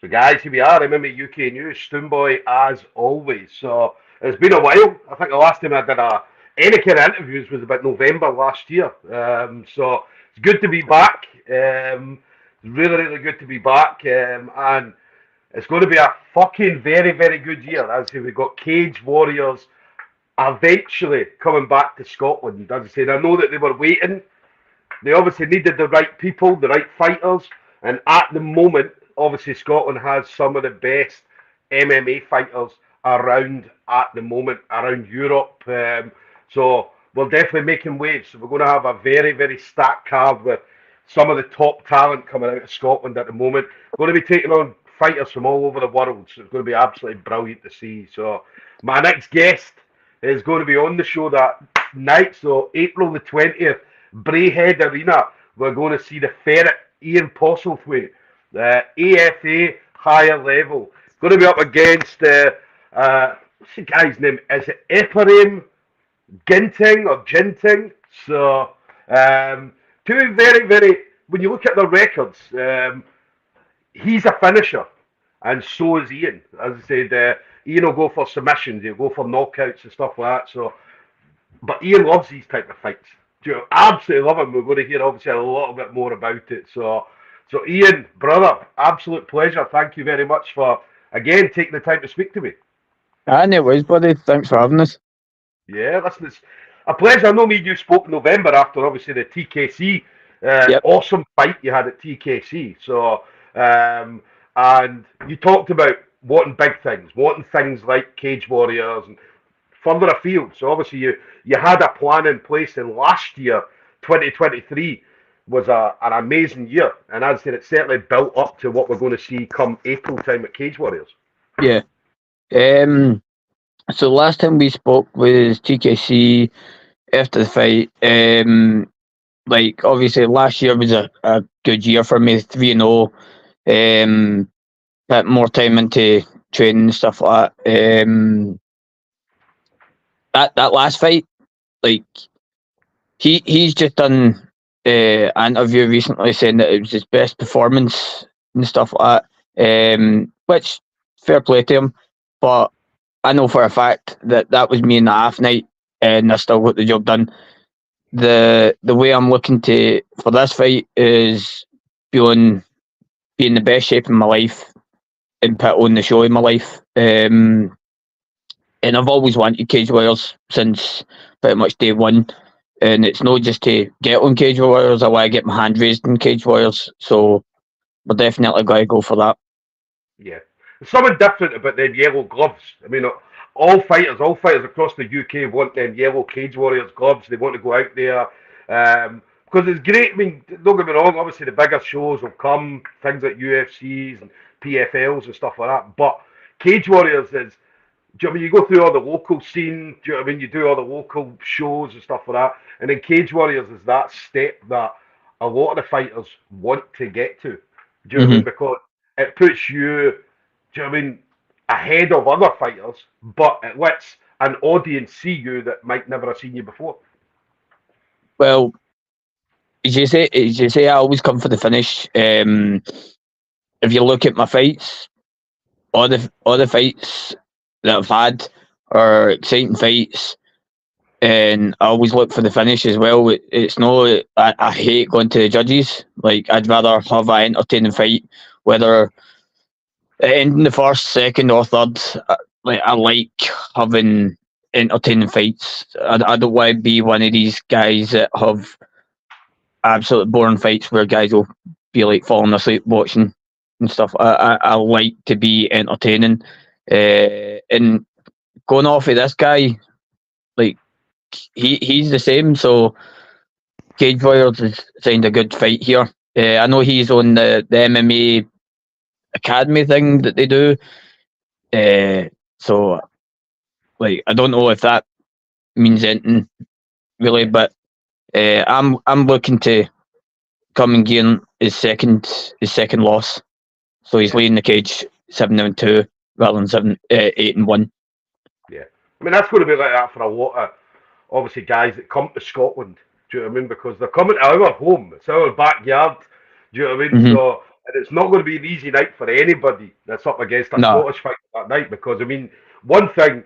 So guys, here we are, MMA UK News Stoomboy as always. So it's been a while. I think the last time I did any kind of interviews was about November last year. So it's good to be back. Really good to be back. And it's going to be a fucking very good year. As I say, we've got Cage Warriors eventually coming back to Scotland. As I said, I know that they were waiting. They obviously needed the right people, the right fighters, and at the moment, obviously Scotland has some of the best MMA fighters around at the moment, around Europe. So we're definitely making waves. So we're going to have a very stacked card with some of the top talent coming out of Scotland at the moment. We're going to be taking on fighters from all over the world, so it's going to be absolutely brilliant to see. So my next guest is going to be on the show that night, so April the 20th, Braehead Arena. We're going to see the Ferret, Iain Postlethwaite, AFA higher level. Going to be up against, what's the guy's name? Is it Ephraim Ginting or Ginting? So, two very, when you look at the records, he's a finisher, and so is Iain. As I said, Iain will go for submissions, he'll go for knockouts and stuff like that. So, but Iain loves these type of fights. Absolutely love him. We're going to hear obviously a little bit more about it. So Iain, brother, absolute pleasure. Thank you very much for again taking the time to speak to me. No worries, buddy. Thanks for having us. Yeah, listen, it's a pleasure. I know me and you spoke in November after obviously the TKC awesome fight you had at TKC. So and you talked about wanting big things, wanting things like Cage Warriors and further afield. So obviously you had a plan in place, and last year, 2023, was an amazing year. And as I said, it certainly built up to what we're going to see come April time at Cage Warriors. Yeah. So last time we spoke was TKC after the fight. Like obviously last year was a good year for me, 3-0. Put more time into training and stuff like that. That last fight, like he's just done an interview recently saying that it was his best performance and stuff like that. Which fair play to him, but I know for a fact that was me in the half night, and I still got the job done. The way I'm looking for this fight is be in the best shape in my life and put on the show in my life. And I've always wanted Cage Warriors since pretty much day one. And it's not just to get on Cage Warriors, I want to get my hand raised in Cage Warriors. So we're definitely going to go for that. Yeah. There's something different about them yellow gloves. I mean, all fighters across the UK want them yellow Cage Warriors gloves. They want to go out there. Because it's great. I mean, don't get me wrong, obviously the bigger shows will come, things like UFCs and PFLs and stuff like that. But Cage Warriors is, do you know what I mean? You go through all the local scene, do you know what I mean? You do all the local shows and stuff like that. And then Cage Warriors is that step that a lot of the fighters want to get to. Do you know what I mean? Because it puts you, do you know what I mean, ahead of other fighters, but it lets an audience see you that might never have seen you before. Well, as you say, I always come for the finish. If you look at my fights, all the fights that I've had are exciting fights, and I always look for the finish as well. It's no, I hate going to the judges. Like, I'd rather have an entertaining fight, whether in the first, second, or third. I like having entertaining fights. I don't want to be one of these guys that have absolutely boring fights where guys will be like falling asleep watching and stuff. I like to be entertaining. And going off of this guy, like he's the same. So Cage Warriors has signed a good fight here. I know he's on the MMA Academy thing that they do. So like I don't know if that means anything really, but I'm looking to come and gain his second loss. So he's leading the cage 7-2 rather than 8-1. Yeah, I mean that's going to be like that for a lot of obviously guys that come to Scotland. Do you know what I mean? Because they're coming to our home, it's our backyard. Do you know what I mean? So And it's not going to be an easy night for anybody that's up against a No. Scottish fighter that night because, I mean, one thing,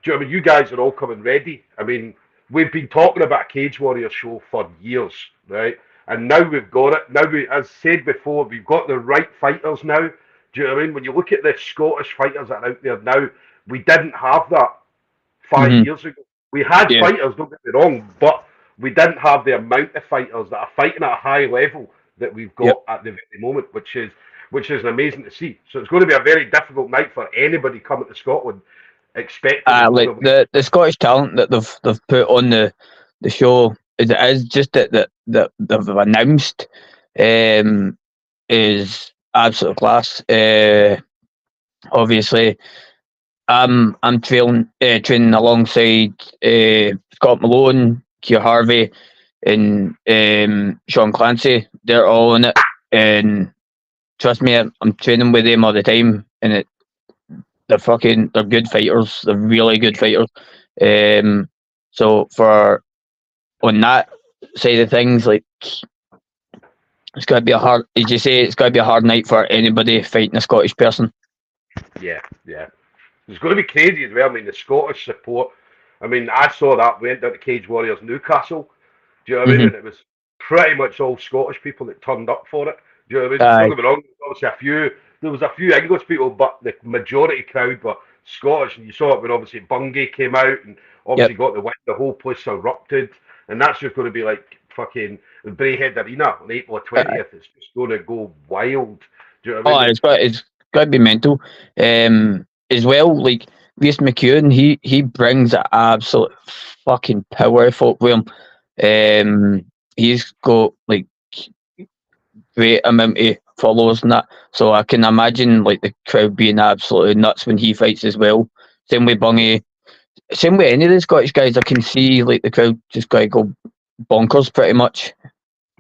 do you know what I mean? You guys are all coming ready. I mean, we've been talking about a Cage Warrior show for years, right? And now we've got it. Now, as said before, we've got the right fighters now. Do you know what I mean? When you look at the Scottish fighters that are out there now, we didn't have that 5 years ago. We had Yeah. fighters, don't get me wrong, but we didn't have the amount of fighters that are fighting at a high level that we've Yep. got at the very moment, which is amazing to see. So it's going to be a very difficult night for anybody coming to Scotland expecting to go Like the the Scottish talent that they've put on the show as it is, just that they've announced, is absolute class. Obviously, I'm training alongside Scott Malone, Keir Harvey, and Sean Clancy. They're all in it, and trust me, I'm training with them all the time, and they're good fighters. They're really good fighters. So for on that side of things, like it's got to be a hard. As you say, it's got to be a hard night for anybody fighting a Scottish person. Yeah, yeah. It's going to be crazy as well. I mean, the Scottish support. I mean, I saw that went down to Cage Warriors Newcastle. Do you know what I mean? Mm-hmm. And it was pretty much all Scottish people that turned up for it. Do you know what I mean? Don't Aye, get me wrong. There was a few English people, but the majority crowd were Scottish. And you saw it when obviously Bungay came out and yep. obviously got the win. The whole place erupted, and that's just going to be like fucking the Braehead Arena on April 20th. It's just going to go wild. Do you know what I Oh, mean? it's got to be mental. As well, like Reece McEwen, he brings an absolute fucking power folk with him. He's got like great amount of followers and that, so I can imagine like the crowd being absolutely nuts when he fights as well. Same with Bungie. Same with any of the Scottish guys. I can see like the crowd just going to go bonkers pretty much.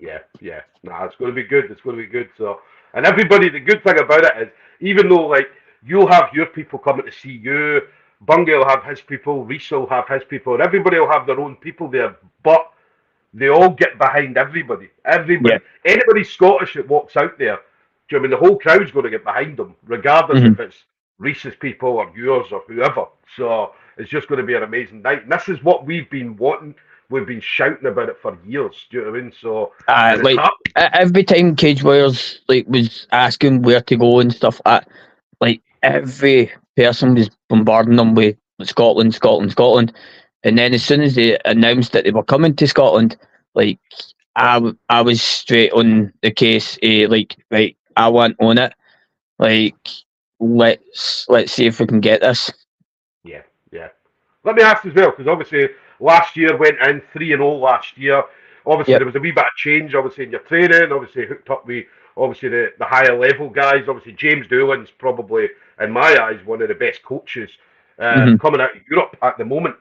Yeah, yeah. Nah, it's going to be good. It's going to be good. So, and everybody, the good thing about it is, even though like you'll have your people coming to see you, Bungay will have his people, Reese will have his people, and everybody will have their own people there. But they all get behind everybody. Yeah. Anybody Scottish that walks out there, do you know what I mean the whole crowd's going to get behind them, regardless Hmm. if it's Reese's people or yours or whoever. So it's just going to be an amazing night. And this is what we've been wanting. We've been shouting about it for years. Do you know what I mean? So, and it's Like happening. every time Cage Warriors like was asking where to go and stuff like every person was bombarding them with Scotland, Scotland, Scotland, and then as soon as they announced that they were coming to Scotland, like I was straight on the case. Like right, I want on it. Like let's see if we can get this. Yeah, yeah. Let me ask as well, because obviously last year went in 3-0 last year. Obviously Yep. there was a wee bit of change, obviously in your training, obviously hooked up with obviously the higher level guys. Obviously James Doolan's probably, in my eyes, one of the best coaches Hmm. coming out of Europe at the moment,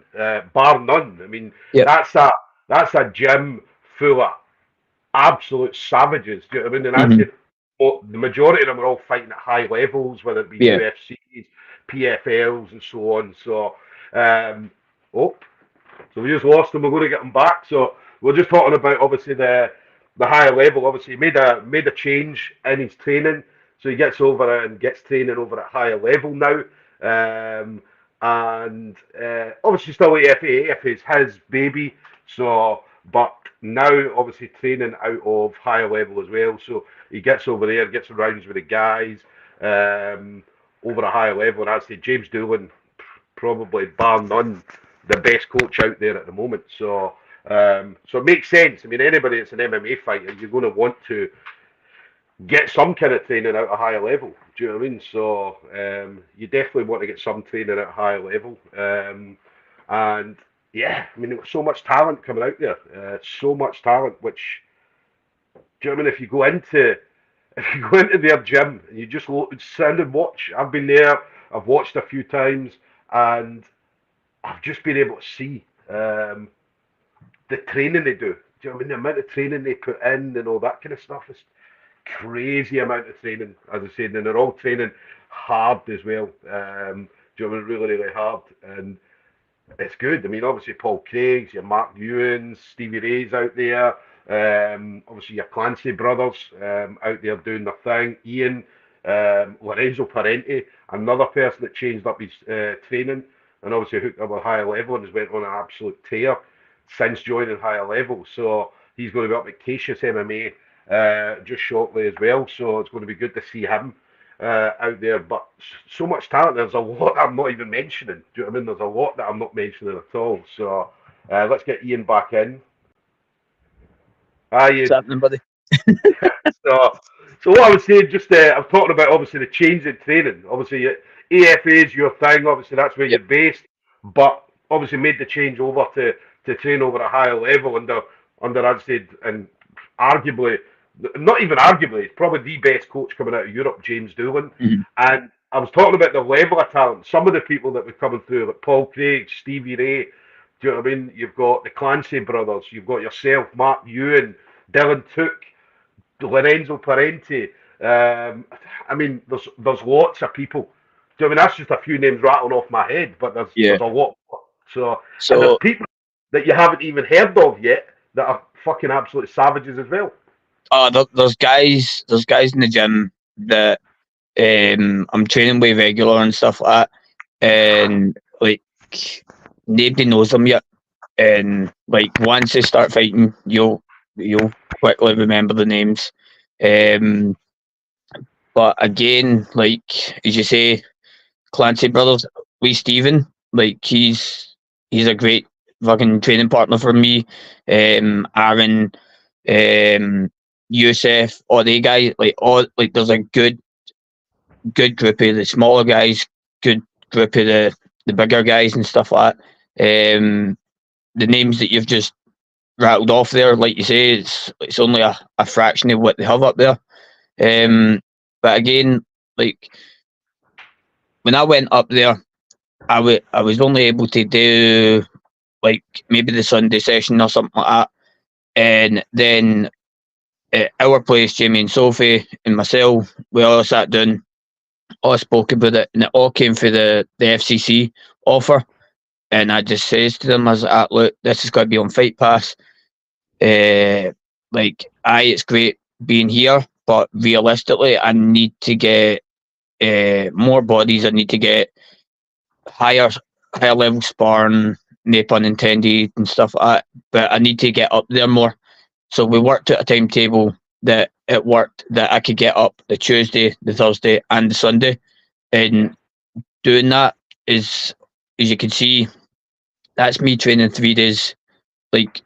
bar none. I mean, Yep. that's a gym full of absolute savages. Do you know what I mean? And I Hmm. said, well, the majority of them are all fighting at high levels, whether it be Yeah. UFCs, PFLs, and so on. So, um, oh, so we just lost him. We're going to get him back. So we're just talking about obviously the higher level. Obviously, he made a change in his training, so he gets over and gets training over at higher level now. And obviously still AFA. AFA is his baby. So, but now obviously training out of higher level as well. So he gets over there, gets rounds with the guys over a higher level. And I'd say James Doolan, probably bar none, the best coach out there at the moment. So it makes sense. I mean, anybody that's an MMA fighter, you're going to want to get some kind of training out a higher level. Do you know what I mean? So you definitely want to get some training at a higher level. And yeah, I mean, there's so much talent coming out there. So much talent. Which do you know what I mean? If you go into their gym and you just stand and watch, I've been there. I've watched a few times, and I've just been able to see the training they do. Do you know what I mean? The amount of training they put in and all that kind of stuff is crazy amount of training, as I said, and they're all training hard as well. Do you know what I mean? Really, really hard. And it's good. I mean, obviously Paul Craig's, your Mark Ewans, Stevie Ray's out there. Obviously, your Clancy brothers out there doing their thing. Iain, Lorenzo Parenti, another person that changed up his training and obviously hooked up with higher level and has went on an absolute tear since joining higher level. So he's going to be up at Cassius MMA just shortly as well. So it's going to be good to see him out there. But so much talent. There's a lot I'm not even mentioning. Do you know what I mean? There's a lot that I'm not mentioning at all. So let's get Iain back in. Hi, What's Iain. happening, buddy? So, so what I was saying, just I'm talking about obviously the change in training. Obviously, AFA is your thing. Obviously, that's where Yep. you're based. But obviously, made the change over to train over a higher level under as I said, and arguably, not even arguably, probably the best coach coming out of Europe, James Doolan. Mhm. And I was talking about the level of talent. Some of the people that were coming through, like Paul Craig, Stevie Ray. Do you know what I mean? You've got the Clancy brothers. You've got yourself, Mark Ewan, Dylan Took. Lorenzo Parenti. I mean, there's lots of people. Do you know what I mean? That's just a few names rattling off my head, but Yeah. there's a lot more. So, and there's So, people that you haven't even heard of yet that are fucking absolute savages as well. there's guys in the gym that I'm training with regular and stuff like that, and like nobody knows them yet. And like once they start fighting, you'll quickly remember the names. Um, but again, like as you say, Clancy brothers, Lee Stephen, like he's a great fucking training partner for me. Aaron, Yusef, all the guys, like there's a good group of the smaller guys, good group of the bigger guys and stuff like that. The names that you've just rattled off there, like you say, it's only a fraction of what they have up there. But again, like when I went up there, I was only able to do like maybe the Sunday session or something like that, and then at our place, Jamie and Sophie and myself, we all sat down, all spoke about it, and it all came for the FCC offer. And I just says to them, "As look, this is going to be on Fight Pass. Like, it's great being here, but realistically, I need to get more bodies. I need to get higher level sparring, no pun intended, and stuff like that. But I need to get up there more." So we worked at a timetable that it worked that I could get up the Tuesday, the Thursday, and the Sunday. And doing that is, as you can see, that's me training 3 days, like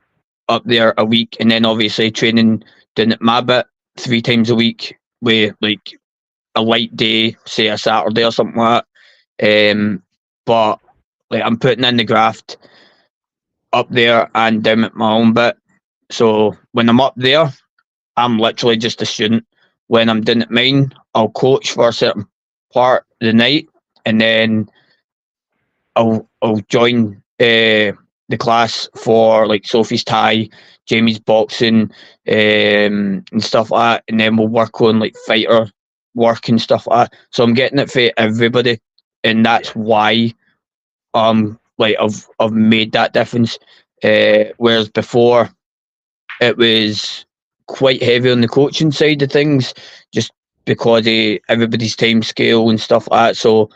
up there a week, and then obviously training doing it my bit 3 times a week with like a light day, say a Saturday or something like that. But like I'm putting in the graft up there and down at my own bit. So when I'm up there, I'm literally just a student. When I'm down at mine, I'll coach for a certain part of the night, and then I'll join the class for like Sophie's Thai, Jamie's boxing, and stuff like that, and then we'll work on like fighter work and stuff like that. So I'm getting it for everybody, and that's why like I've made that difference. Whereas before it was quite heavy on the coaching side of things, just because of everybody's time scale and stuff like that. So,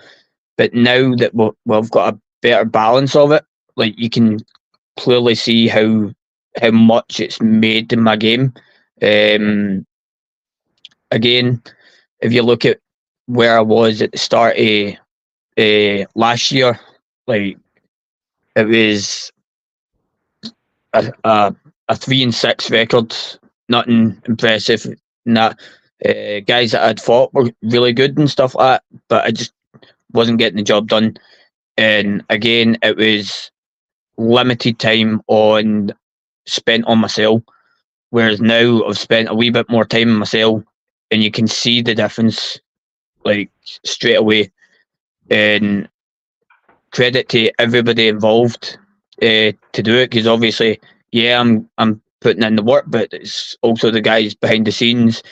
but now that we've got a better balance of it, like you can clearly see how much it's made in my game. Again, if you look at where I was at the start of last year, like it was a 3-6 record, nothing impressive. That guys that I'd fought were really good and stuff like that, but I just wasn't getting the job done. And again, it was limited time on spent on myself. Whereas now I've spent a wee bit more time on myself, and you can see the difference like straight away. And credit to everybody involved to do it, because obviously, yeah, I'm putting in the work, but it's also the guys behind the scenes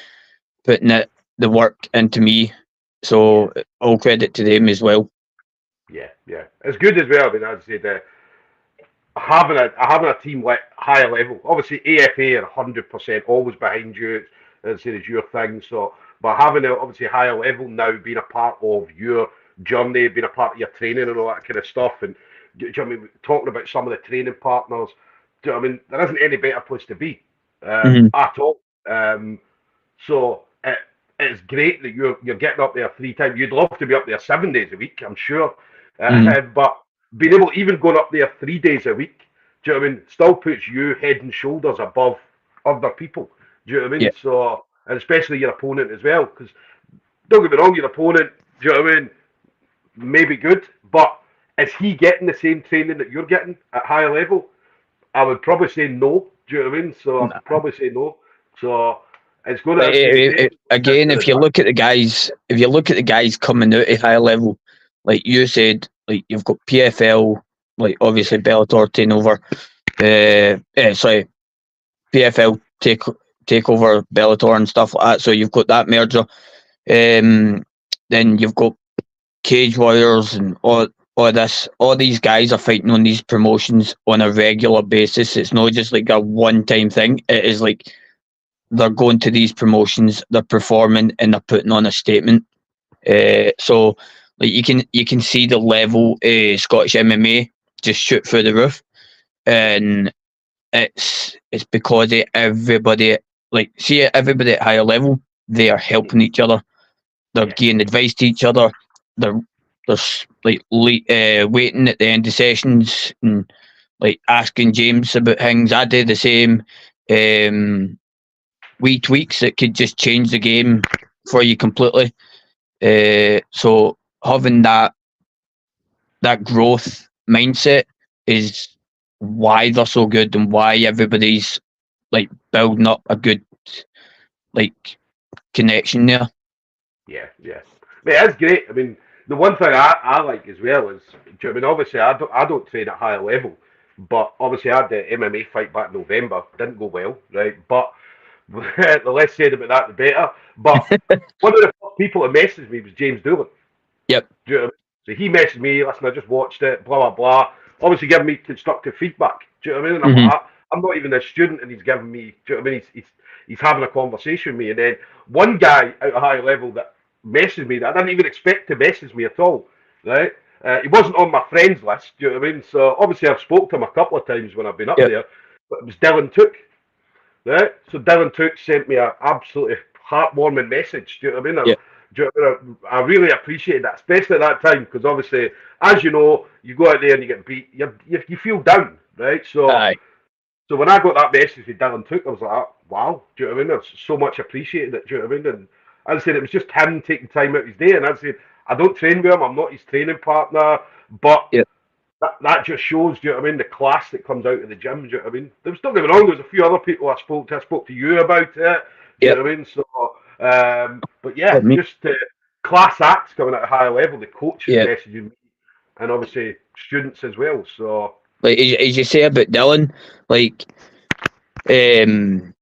putting the work into me. So all credit to them as well. Yeah, yeah, it's good as well. I mean, as I said, having a team like higher level. Obviously, AFA are 100% always behind you. It's your thing. So, but having a obviously higher level now, being a part of your journey, being a part of your training and all that kind of stuff, and do you know what I mean? Talking about some of the training partners. Do you know what I mean? There isn't any better place to be Mm-hmm. at all. So it's great that you're getting up there 3 times. You'd love to be up there 7 days a week, I'm sure. Mm-hmm. But being able, even going up there 3 days a week, do you know what I mean? Still puts you head and shoulders above other people. Do you know what I mean? Yeah. So, and especially your opponent as well, because don't get me wrong, your opponent, do you know what I mean? Maybe good, but is he getting the same training that you're getting at higher level? I would probably say no. Do you know what I mean? So I'd probably say no. So it's going to Again, if you look at the guys, coming out at high level, like you said, like you've got PFL, like obviously Bellator taking over. Sorry, PFL take over Bellator and stuff like that. So you've got that merger. Then you've got Cage Warriors and all this. All these guys are fighting on these promotions on a regular basis. It's not just like a one-time thing. It is like they're going to these promotions, they're performing, and they're putting on a statement. So like you can see the level Scottish MMA just shoot through the roof, and it's because of everybody. Like see everybody at higher level, they are helping each other. They're giving advice to each other. They're like waiting at the end of sessions and like asking James about things. I do the same. Wee tweaks that could just change the game for you completely. So having that growth mindset is why they're so good and why everybody's like building up a good like connection there. Yeah, yeah. I mean, that's great. I mean, the one thing I like as well is, do you know what I mean, obviously I don't train at higher level, but obviously I had the MMA fight back in November. Didn't go well, right? But the less said about that, the better. But one of the first people that messaged me was James Doolan. Yep. Do you know what I mean? So he messaged me, listen, I just watched it, blah, blah, blah. Obviously giving me constructive feedback. Do you know what I mean? And I'm Mm-hmm. like, I'm not even a student and he's giving me, do you know what I mean? He's having a conversation with me. And then one guy out of high level that messaged me that I didn't even expect to message me at all, right? He wasn't on my friends list, do you know what I mean? So obviously I've spoke to him a couple of times when I've been up Yep. there, but it was Dylan Took, right? So Dylan Took sent me an absolutely heartwarming message, do you know what I mean? Yep. I really appreciate that, especially at that time, because obviously, as you know, you go out there and you get beat, you feel down, right? Aye. So when I got that message that Dylan Took, I was like, wow, do you know what I mean? That's so much appreciated it, do you know what I mean? And as I said, it was just him taking time out of his day, and as I said, I don't train with him, I'm not his training partner, but Yep. that just shows, do you know what I mean, the class that comes out of the gym, do you know what I mean? Don't get me wrong, there's a few other people I spoke to you about it, do you Yep. know what I mean? So, but yeah, But me. just class acts coming at a higher level, the coaches Yep. messaging me, and obviously students as well, so. Like as you say about Dylan, like um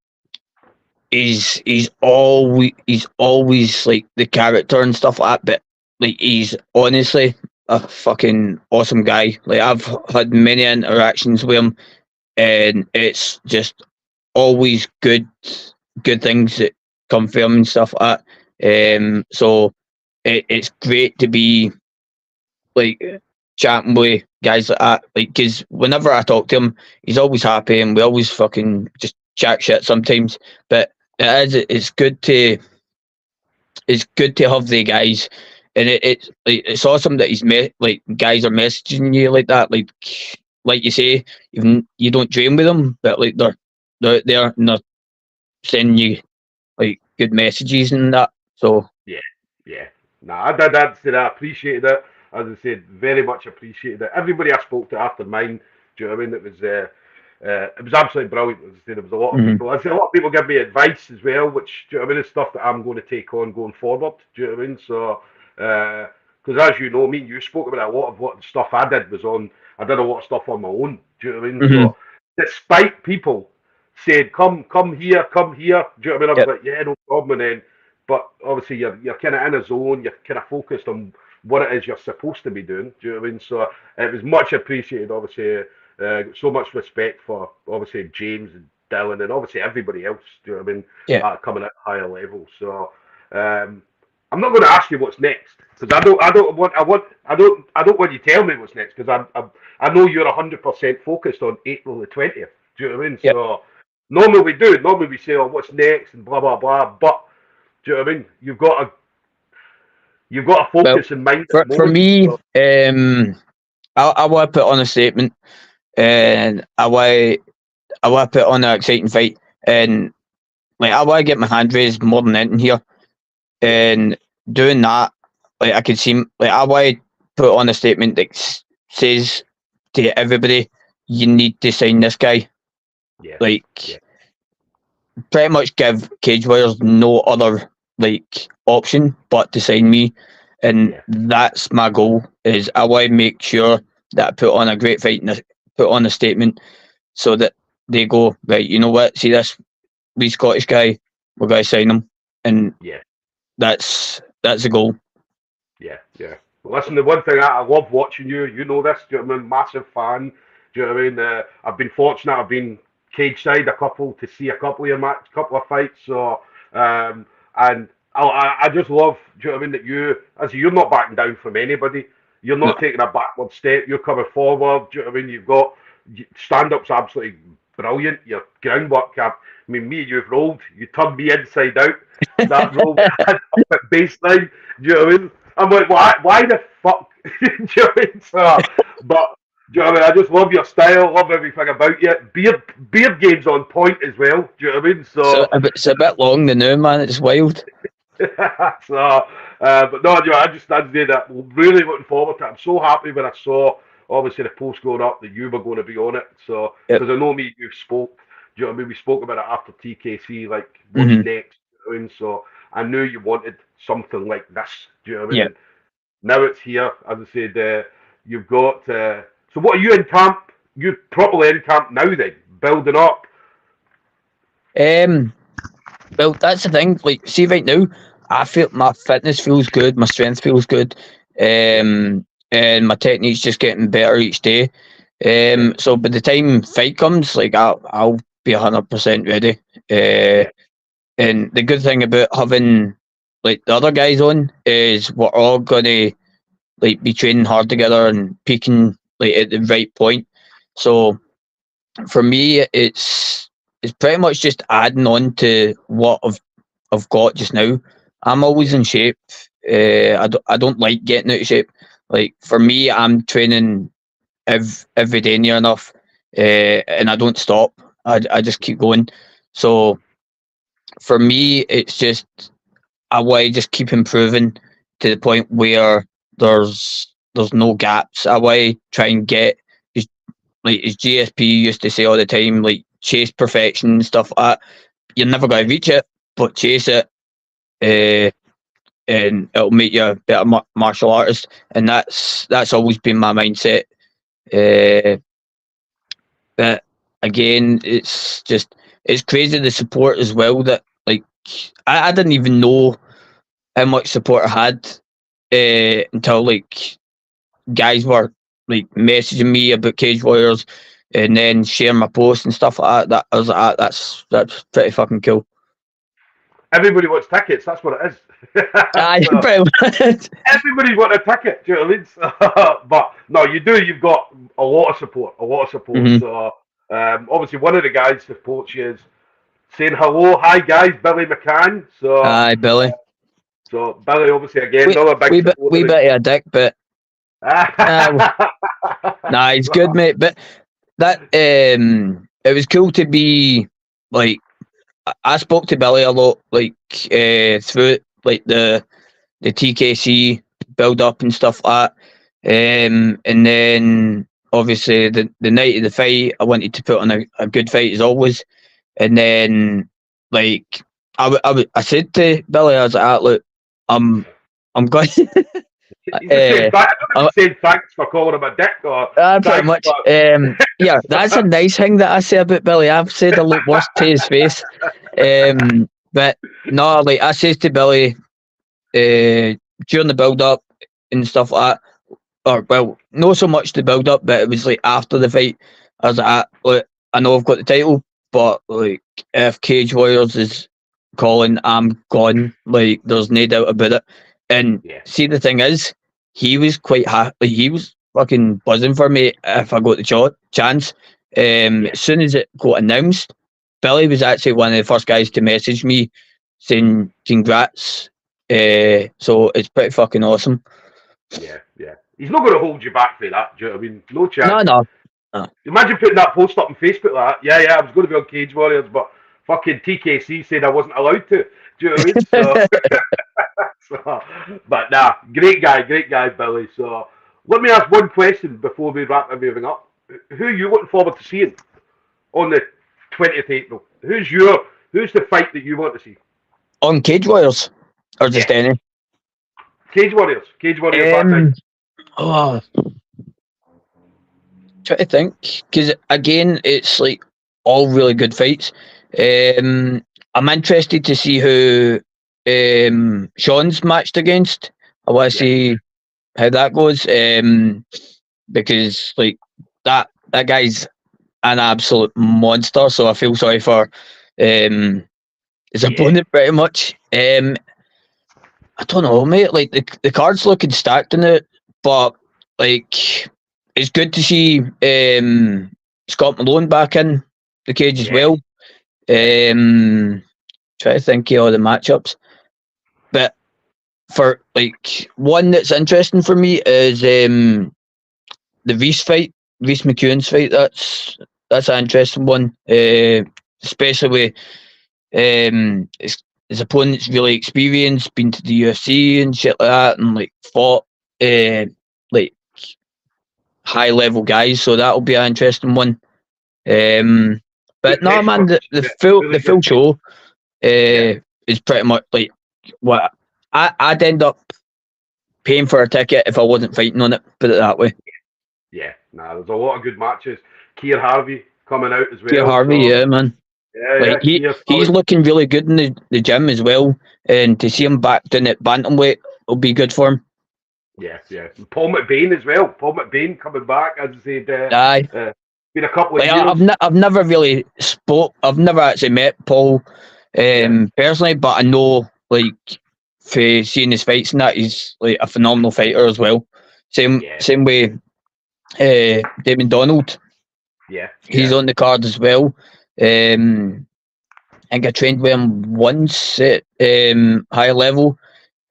he's always like the character and stuff like that, but like he's honestly a fucking awesome guy. Like I've had many interactions with him, and it's just always good things that come from him and stuff like that. So it's great to be like chatting with guys like that. Like, because whenever I talk to him, he's always happy, and we always fucking just chat shit sometimes. But it's good to have the guys, and it's awesome that he's met like guys are messaging you like that. Like you say, even you don't train with them, but like they're out there and they're sending you like good messages and that. So Yeah, yeah. Nah, I did. I appreciated it. As I said, very much appreciated it. Everybody I spoke to after mine, do you know what I mean? It was absolutely brilliant. As I said, there was a lot of mhm. people. I said a lot of people give me advice as well, which do you know what I mean? Is stuff that I'm going to take on going forward. Do you know what I mean? So, because as you know, me and you spoke about a lot of what stuff I did was on. I did a lot of stuff on my own. Do you know what I mean? Mhm. So, despite people saying, come here, come here," do you know what I mean? I was Yep. like, "Yeah, no problem." And then but obviously you're kind of in a zone. You're kind of focused on what it is you're supposed to be doing. Do you know what I mean? So it was much appreciated, obviously, So much respect for obviously James and Dylan and obviously everybody else. Do you know what I mean? Yeah. Coming at a higher level. So I'm not going to ask you what's next because I don't want you to tell me what's next because I know you're 100% focused on April the 20th. Do you know what I mean? Yep. So normally we do. Normally we say, oh, what's next and blah blah blah. But do you know what I mean? You've got to Well, focus in mind at for the moment. me, So, I want to put on a statement, and I want to put on an exciting fight, and like I want to get my hand raised more than anything here, and doing that, like I can see, like I want to put on a statement that says to everybody, you need to sign this guy. yeah. Like, Yeah. pretty much give Cage Warriors no other like option but to sign me, and Yeah. that's my goal. Is I want to make sure that I put on a great fight and put on a statement, so that they go right. You know what? See this wee Scottish guy, we're going to sign him, and Yeah. that's the goal. Yeah. Yeah. Well, listen, the one thing I love watching you. You know this. Do you know what I mean? Massive fan. Do you know what I mean? I've been fortunate. I've been cage side to see a couple of your couple of fights. So, and I just love. Do you know what I mean? That you're not backing down from anybody. You're No, not taking a backward step. You're coming forward. Do you know what I mean? You've got stand up's absolutely brilliant. Your groundwork. I mean, me, you've rolled. You turned me inside out. That roll that I had up at baseline. Do you know what I mean? I'm like, why the fuck? Do you know what I mean? So, but do you know what I mean? I just love your style, love everything about you. Beard game's on point as well. Do you know what I mean? so So, it's a bit long the new man. It's wild. so, but no, you know, I did that. Really looking forward to it. I'm so happy when I saw obviously the post going up that you were going to be on it. So, Yep. because I know me, you've spoke. Do you know what I mean? We spoke about it after TKC, like what's Mm-hmm. next. You know what I mean? So I knew you wanted something like this. Do you know what I mean? Yeah. And now it's here. As I said, you've got. So what are you in camp? You're probably in camp now then, building up. Well, that's the thing. Like, see, right now, I feel my fitness feels good, my strength feels good, Yeah, and my technique's just getting better each day. yeah, So by the time fight comes, like I'll be 100% ready. Uh, yeah, and the good thing about having like the other guys on is we're all gonna like be training hard together and peaking like at the right point. So for me, it's pretty much just adding on to what I've got just now. I'm always yeah, in shape. I don't like getting out of shape. Like for me, I'm training every day near enough, and I don't stop. I just keep going. So for me, it's just I want to just keep improving to the point where there's no gaps. I want to try and get as GSP used to say all the time, like chase perfection and stuff like that. You're never going to reach it, but chase it, uh, and it'll make you a better martial artist. And that's always been my mindset. Uh, but again, it's crazy the support as well. That like I didn't even know how much support I had until like guys were like messaging me about Cage Warriors and then sharing my posts and stuff like that. That I was like, that's pretty fucking cool. everybody wants tickets. That's what it is. Aye, So pretty much. everybody's got a ticket. Do you know what I mean? So, but no, you do. You've got a lot of support. A lot of support. Mm-hmm. So obviously, one of the guys supports you is saying hello, hi guys, Billy McCann. So Aye, Billy. Billy, obviously, again, We another big we supporter. bit of a dick, but uh, nah, it's good, mate. But that it was cool to be like I spoke to Billy a lot, like through like the TKC build up and stuff like that. And then obviously the night of the fight, I wanted to put on a good fight as always. And then like I said to Billy, I was like, look, I'm going. He's just saying, I don't know uh, if he's saying thanks for calling him a dick or Pretty thanks much. for. Yeah, that's a nice thing that I say about Billy. I've said a lot worse to his face. But no, like I says to Billy during the build up and stuff like that, or well, not so much the build up, but it was like after the fight. I was like, like, I know I've got the title, but like if Cage Warriors is calling, I'm gone. Like there's no doubt about it. And Yeah, see, the thing is, he was quite happy. Like, he was fucking buzzing for me if I got the chance. yeah, As soon as it got announced, Billy was actually one of the first guys to message me saying congrats. So it's pretty fucking awesome. yeah, yeah. He's not going to hold you back for that. Do you know what I mean? No chance. No, no, no. Imagine putting that post up on Facebook like that. Yeah, yeah, I was going to be on Cage Warriors, but fucking TKC said I wasn't allowed to. Do you know what I mean? So, so but nah, great guy, Billy. So let me ask one question before we wrap everything up. Who are you looking forward to seeing on the 20th April? Who's the fight that you want to see? On Cage Warriors or just Yeah, any? Cage Warriors. Cage Warriors that night. Oh, try to think because again, it's like all really good fights. I'm interested to see who Sean's matched against. I want to Yeah, see how that goes. Because like that guy's an absolute monster. So I feel sorry for his yeah, opponent pretty much. I don't know, mate. Like the card's looking stacked in it, but like it's good to see Scott Malone back in the cage as yeah, well. yeah, Try to think of all the matchups, but for like one that's interesting for me is the Reese fight, Reese McEwen's fight. That's an interesting one, especially with his opponent's really experienced, been to the UFC and shit like that, and like fought like high level guys. So that'll be an interesting one. But good no, test man, for the yeah, full really the full good test. show Yeah, is pretty much like what I'd end up paying for a ticket if I wasn't fighting on it. Put it that way. yeah. Nah, there's a lot of good matches. Keir Harvey coming out as Keir well. Harvey, So yeah, man. yeah, Like yeah, Keir he's solid. looking really good in the gym as well, and to see Yeah, him back down at bantamweight will be good for him. yeah, yeah. And Paul McBain as well. Paul McBain coming back. As I said, Aye, been a couple of like years. I've never really spoke. I've never actually met Paul Yeah, personally, but I know like for seeing his fights and that he's like a phenomenal fighter as well. yeah, Same way, Damon Donald. yeah, He's yeah, on the card as well. I think I trained with him once at high level.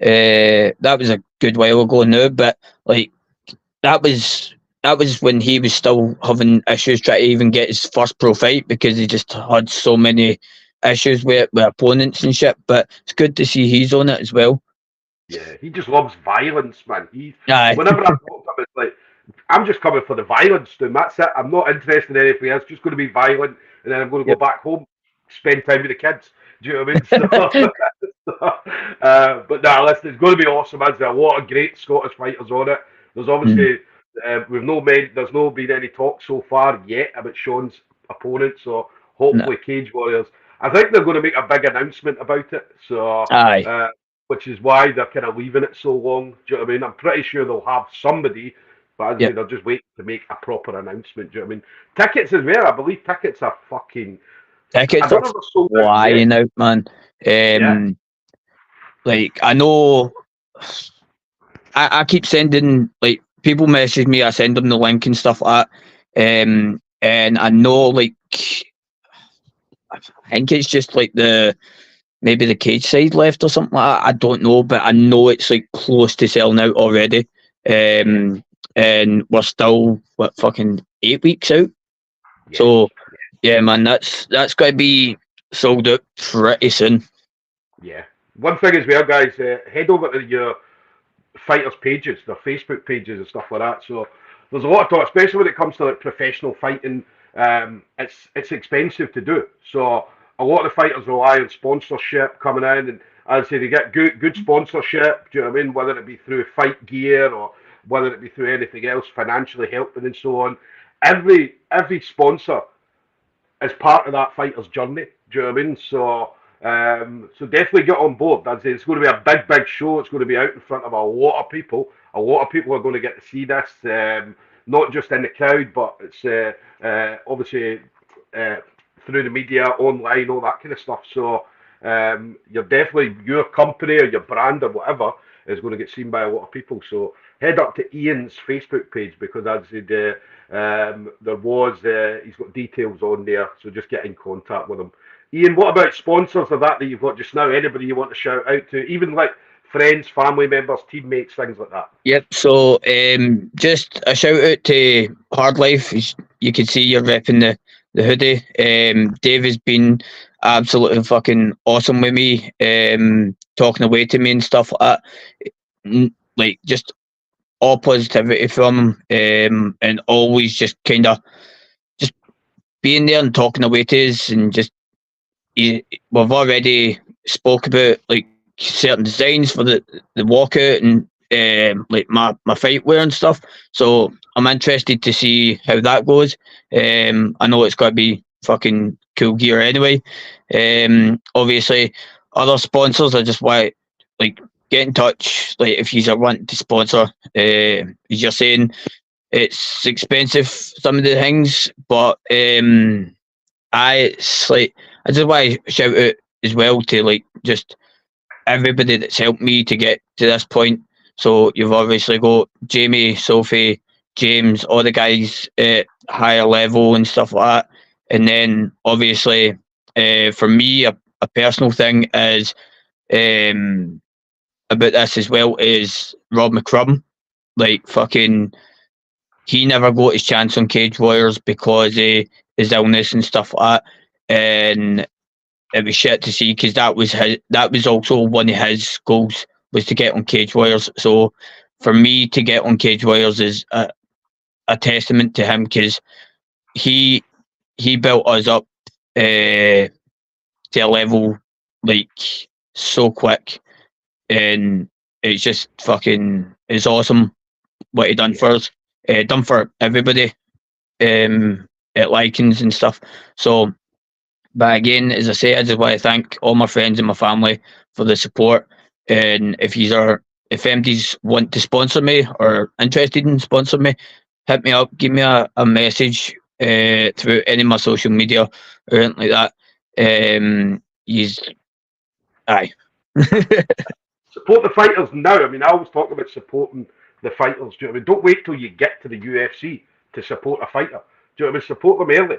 That was a good while ago now, but like that was that was when he was still having issues trying to even get his first pro fight because he just had so many issues with opponents and shit. But it's good to see he's on it as well. yeah. He just loves violence, man. Aye, Whenever I talk to him, it's like I'm just coming for the violence, dude. That's it. I'm not interested in anything else. Just going to be violent, and then I'm going to go yep. back home, spend time with the kids. Do you know what I mean? But nah, listen, it's going to be awesome. There's a lot of great Scottish fighters on it. There's Mm, obviously there's no been any talk so far yet about Sean's opponent. So no. hopefully, Cage Warriors. I think they're going to make a big announcement about it. So. Aye, Which is why they're kind of leaving it so long. Do you know what I mean? I'm pretty sure they'll have somebody, but as I say, yep. they're just waiting to make a proper announcement. Do you know what I mean? Tickets as well. I believe tickets are fucking. I Tickets don't are know if they're sold out yet. flying out, man. Yeah, Like I know, I keep sending like people message me. I send them the link and stuff like that. And I know like I think it's just like maybe the cage side left or something like that. I don't know, but I know it's like close to selling out already. yeah, And we're still what fucking 8 weeks out. yeah, So yeah, man, that's going to be sold out pretty soon. yeah. One thing as well, guys, head over to your fighters' pages, their Facebook pages and stuff like that. So there's a lot of talk, especially when it comes to like professional fighting. It's expensive to do. So a lot of the fighters rely on sponsorship coming in, and as I say, they get good sponsorship. Do you know what I mean? Whether it be through fight gear or whether it be through anything else, financially helping and so on. Every sponsor is part of that fighter's journey. Do you know what I mean? So So definitely get on board. It's going to be a big, big show. It's going to be out in front of a lot of people. A lot of people are going to get to see this, not just in the crowd, but it's obviously uh, through the media, online, all that kind of stuff. So you're definitely, your company or your brand or whatever is going to get seen by a lot of people. So head up to Iain's Facebook page, because as I said, there was he's got details on there. So just get in contact with him. Iain, what about sponsors of that you've got just now? Anybody you want to shout out to, even like friends, family members, teammates, things like that? Yep. So just a shout out to Hard Life. You can see you're repping the hoodie. Dave has been absolutely fucking awesome with me, talking away to me and stuff like that. Like just all positivity from him, and always just kind of just being there and talking away to us, and just we've already spoke about like certain designs for the walkout and like my fight wear and stuff. So I'm interested to see how that goes. I know it's got to be fucking cool gear anyway. Obviously, other sponsors, I just want like get in touch. Like if you are wanting to sponsor, as you're saying, it's expensive some of the things, but it's like I just want to shout out as well to like just everybody that's helped me to get to this point. So you've obviously got Jamie, Sophie, James, all the guys at higher level and stuff like that. And then obviously, for me, a personal thing is about this as well is Rob McCrum. Like fucking, he never got his chance on Cage Warriors because of his illness and stuff like that. And it was shit to see because that was also one of his goals, was to get on Cage Warriors. So for me to get on Cage Warriors is a testament to him, because he he built us up to a level like so quick, and it's just fucking it's awesome what he done for us, done for everybody at Likens and stuff. So, but again, as I say, I just want to thank all my friends and my family for the support. And if MDs want to sponsor me or interested in sponsor me, hit me up, give me a message through any of my social media or anything like that. He's aye. Support the fighters now. I mean, I always talk about supporting the fighters. Do you know what I mean? Don't wait till you get to the UFC to support a fighter. Do you know what I mean? Support them early,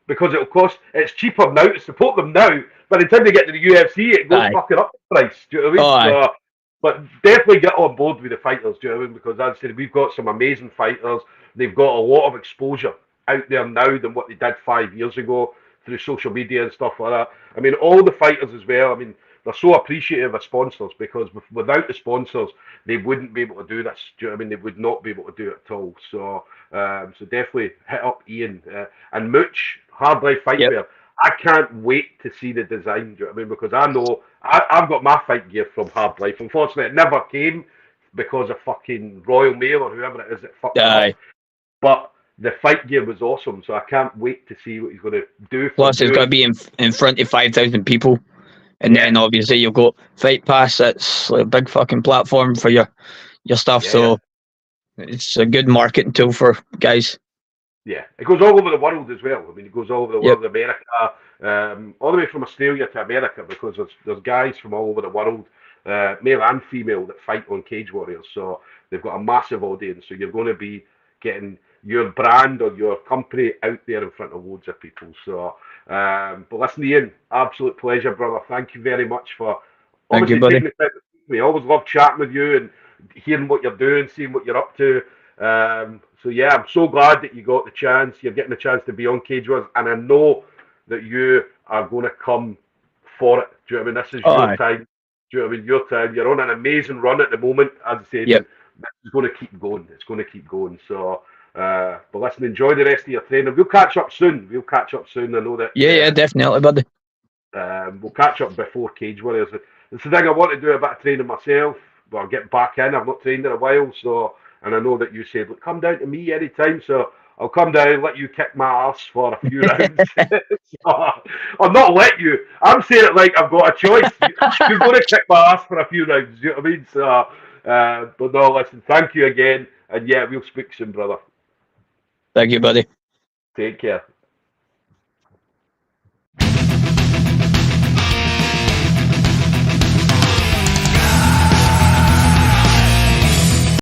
because it'll cost. It's cheaper now to support them now. By the time they get to the UFC, it goes Aye. fucking up the price. Do you know what I mean? Oh, aye. So, but definitely get on board with the fighters. Do you know what I mean? Because as I said, we've got some amazing fighters. They've got a lot of exposure out there now than what they did 5 years ago through social media and stuff like that. I mean, all the fighters as well. I mean, they're so appreciative of sponsors, because without the sponsors, they wouldn't be able to do this. Do you know what I mean? They would not be able to do it at all. So, so definitely hit up Iain and Mooch, Hard Life Fight Wear. I can't wait to see the design. Do you know what I mean? Because I know I've got my fight gear from Hard Life. Unfortunately, it never came because of fucking Royal Mail or whoever it is that fucked it up. But the fight gear was awesome, so I can't wait to see what he's going to do. Plus, it's going to be in front of 5,000 people. And then obviously you've got Fight Pass. That's like a big fucking platform for your stuff. So it's a good marketing tool for guys. Yeah, it goes all over the world as well. I mean, it goes all over the world, America, all the way from Australia to America, because there's guys from all over the world, male and female, that fight on Cage Warriors. So they've got a massive audience. So you're going to be getting your brand or your company out there in front of loads of people. So, but listen, Iain, absolute pleasure, brother. Thank you very much for obviously taking the time. We always love chatting with you and hearing what you're doing, seeing what you're up to. So yeah, I'm so glad that you got the chance. You're getting the chance to be on Cage Warriors, and I know that you are going to come for it. Do you know what I mean? This is your time. Do you know what I mean? Your time. You're on an amazing run at the moment, as I said. This is going to keep going. It's going to keep going. So, but listen, enjoy the rest of your training. We'll catch up soon. I know that. Yeah, definitely, buddy. We'll catch up before Cage Warriors. It's the thing, I want to do a bit of training myself. Well, get back in. I've not trained in a while, so. And I know that you said, look, come down to me anytime. So I'll come down, let you kick my ass for a few rounds. So, or not let you. I'm saying it like I've got a choice. You're going to kick my ass for a few rounds. You know what I mean? So, but no, listen, thank you again. And yeah, we'll speak soon, brother. Thank you, buddy. Take care.